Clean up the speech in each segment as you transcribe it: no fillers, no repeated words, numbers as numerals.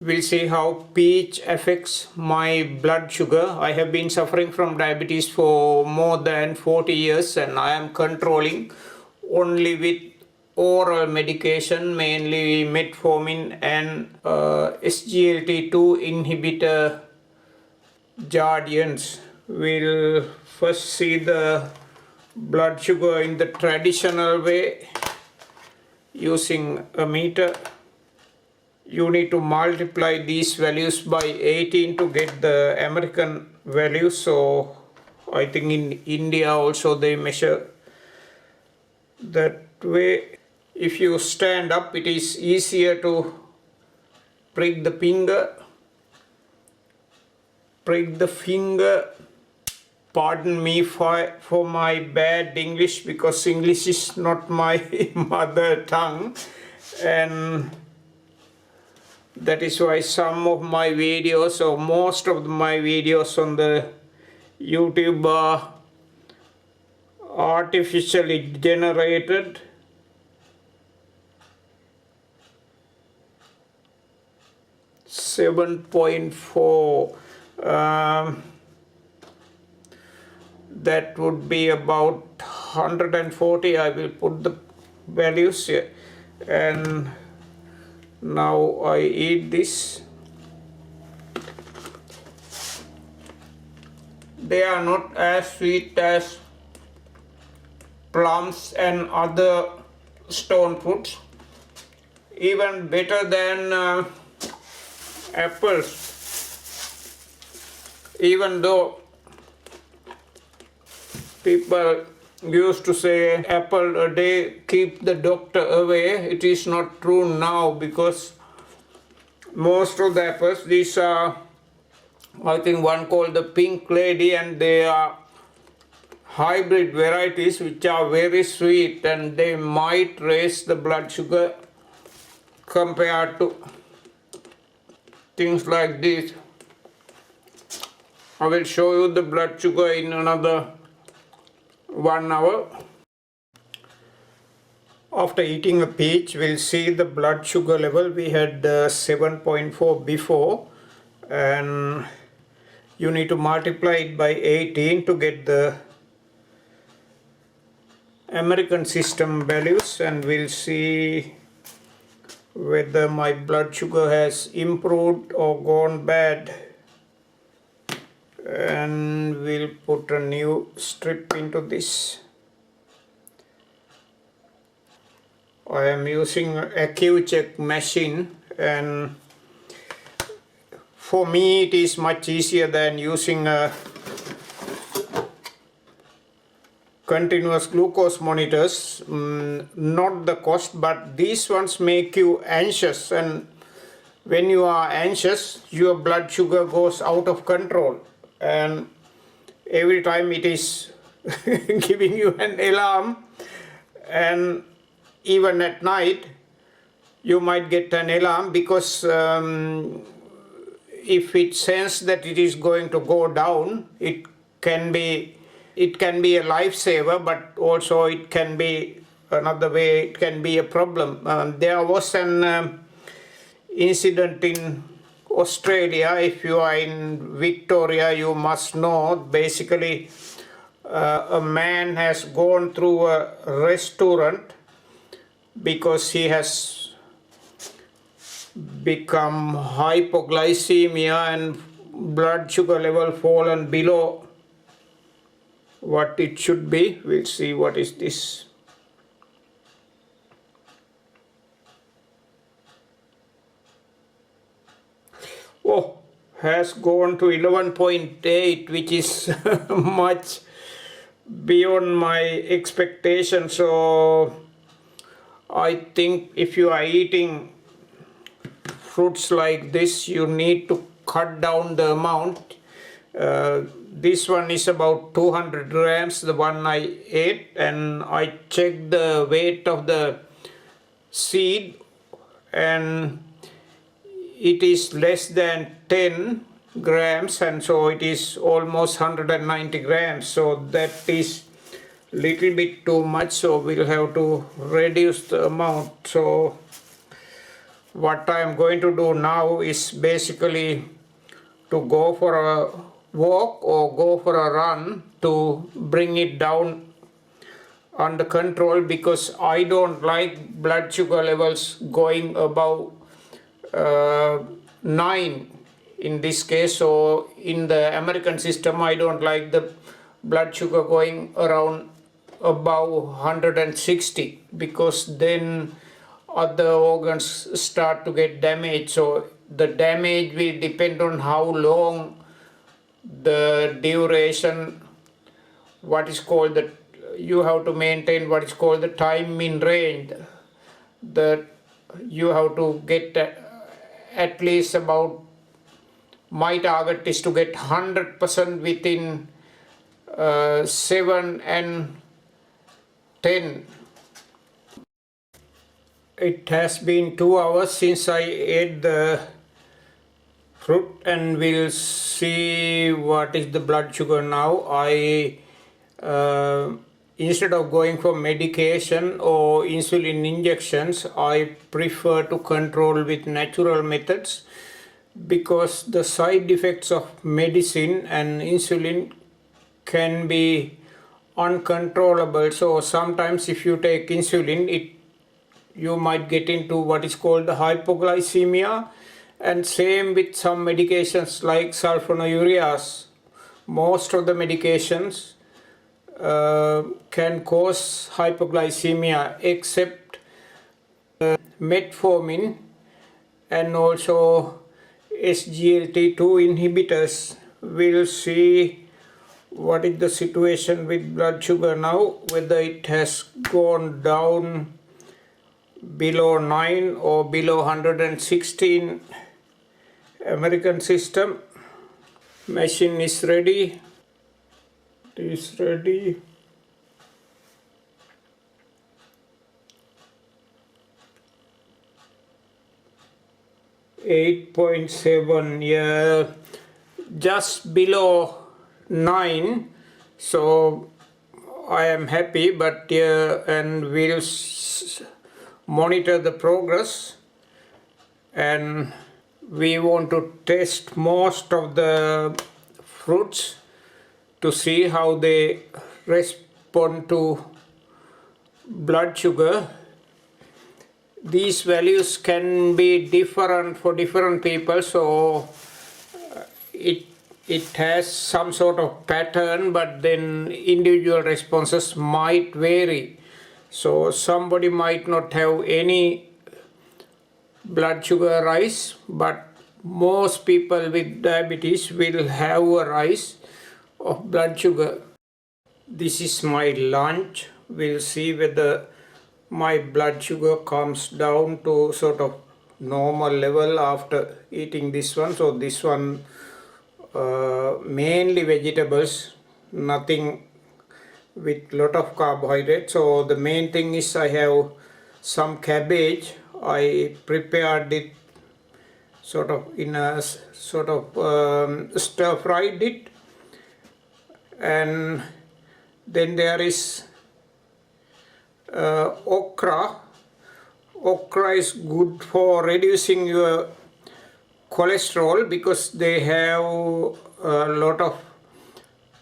we'll see how pH affects my blood sugar. I have been suffering from diabetes for more than 40 years and I am controlling only with oral medication, mainly metformin and SGLT2 inhibitor Jardians. We'll first see the blood sugar in the traditional way using a meter. You need to multiply these values by 18 to get the American values. So I think in India also they measure that way. If you stand up, it is easier to prick the finger. Pardon me for my bad English, because English is not my mother tongue, and that is why some of my videos or most of my videos on the YouTube are artificially generated. .4 that would be about 140. I will put the values here, and now I eat this. They are not as sweet as plums and other stone fruits, even better than apples. Even though people used to say apple a day keep the doctor away, it is not true now, because most of the apples, these are, I think one called the pink lady, and they are hybrid varieties which are very sweet and they might raise the blood sugar compared to things like this. I will show you the blood sugar in another 1 hour. After eating a peach, we'll see the blood sugar level. We had 7.4 before, and you need to multiply it by 18 to get the American system values, and we'll see whether my blood sugar has improved or gone bad. And we'll put a new strip into this. I am using an AccuCheck machine, and for me it is much easier than using a continuous glucose monitors. Not the cost, but these ones make you anxious, and when you are anxious your blood sugar goes out of control, and every time it is giving you an alarm, and even at night you might get an alarm, because if it senses that it is going to go down, it can be a lifesaver, but also it can be another way, it can be a problem. There was an incident in Australia. If you are in Victoria, you must know. Basically, a man has gone through a restaurant because he has become hypoglycemia and blood sugar level fallen below what it should be. We'll see what is this. Oh, has gone to 11.8, which is much beyond my expectation. So I think if you are eating fruits like this, you need to cut down the amount. This one is about 200 grams, the one I ate, and I checked the weight of the seed, and it is less than 10 grams, and so it is almost 190 grams. So that is little bit too much, so we'll have to reduce the amount. So what I am going to do now is basically to go for a walk or go for a run to bring it down under control, because I don't like blood sugar levels going above 9 in this case. So in the American system, I don't like the blood sugar going around above 160, because then other organs start to get damaged. So the damage will depend on how long the duration, what is called the, you have to maintain what is called the time in range, that you have to get at least about, my target is to get 100% within 7 and 10. It has been 2 hours since I ate the fruit, and we'll see what is the blood sugar now. I instead of going for medication or insulin injections, I prefer to control with natural methods, because the side effects of medicine and insulin can be uncontrollable. So sometimes if you take insulin, you might get into what is called the hypoglycemia, and same with some medications like sulfonylureas. Most of the medications can cause hypoglycemia except metformin and also SGLT2 inhibitors. We'll see what is the situation with blood sugar now, whether it has gone down below 9 or below 116 American system. Machine is ready. It is ready. .7, yeah, just below 9. So I am happy, but and we'll monitor the progress, and we want to test most of the fruits to see how they respond to blood sugar. These values can be different for different people, so it has some sort of pattern, but then individual responses might vary. So somebody might not have any blood sugar rise, but most people with diabetes will have a rise of blood sugar. This is my lunch. We'll see whether my blood sugar comes down to sort of normal level after eating this one. So this one mainly vegetables, nothing with lot of carbohydrates. So the main thing is I have some cabbage. I prepared it sort of in a sort of stir fried it, and then there is okra. Okra is good for reducing your cholesterol because they have a lot of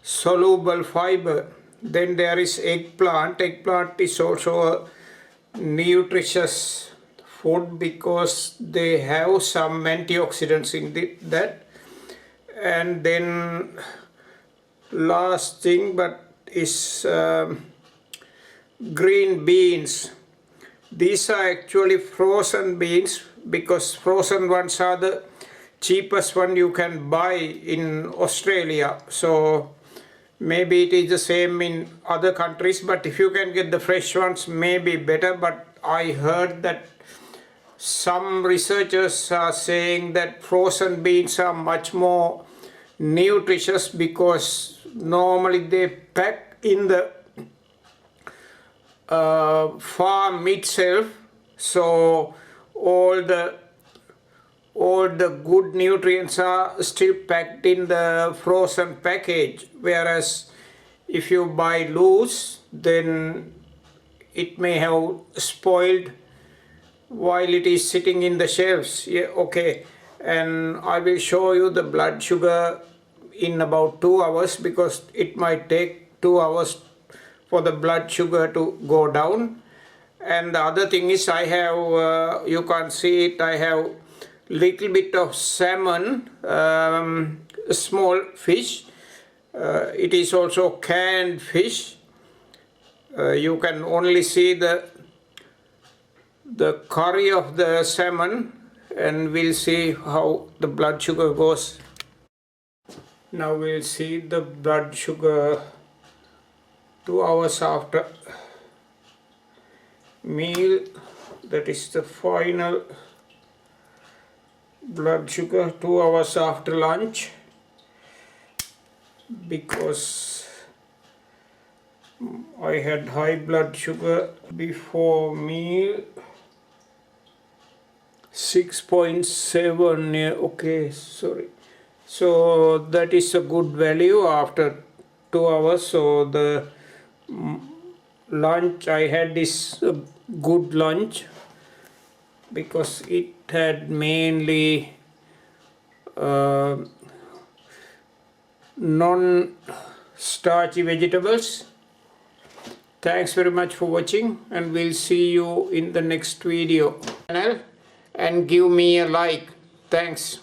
soluble fiber. Then there is eggplant. Eggplant is also a nutritious food because they have some antioxidants in that. And then last thing but is green beans. These are actually frozen beans because frozen ones are the cheapest one you can buy in Australia. So maybe it is the same in other countries, but if you can get the fresh ones, maybe better. But I heard that some researchers are saying that frozen beans are much more nutritious because normally they pack in the farm itself, so all the good nutrients are still packed in the frozen package, whereas if you buy loose, then it may have spoiled while it is sitting in the shelves. Yeah, okay. And I will show you the blood sugar in about 2 hours, because it might take 2 hours for the blood sugar to go down. And the other thing is, I have, you can't see it, I have little bit of salmon, small fish. It is also canned fish. You can only see the curry of the salmon, and we'll see how the blood sugar goes. Now we'll see the blood sugar 2 hours after meal. That is the final blood sugar 2 hours after lunch, because I had high blood sugar before meal. 6.7, yeah, okay, sorry. So that is a good value after 2 hours. So the lunch I had is a good lunch, because it had mainly non-starchy vegetables. Thanks very much for watching, and we'll see you in the next video. And give me a like. Thanks.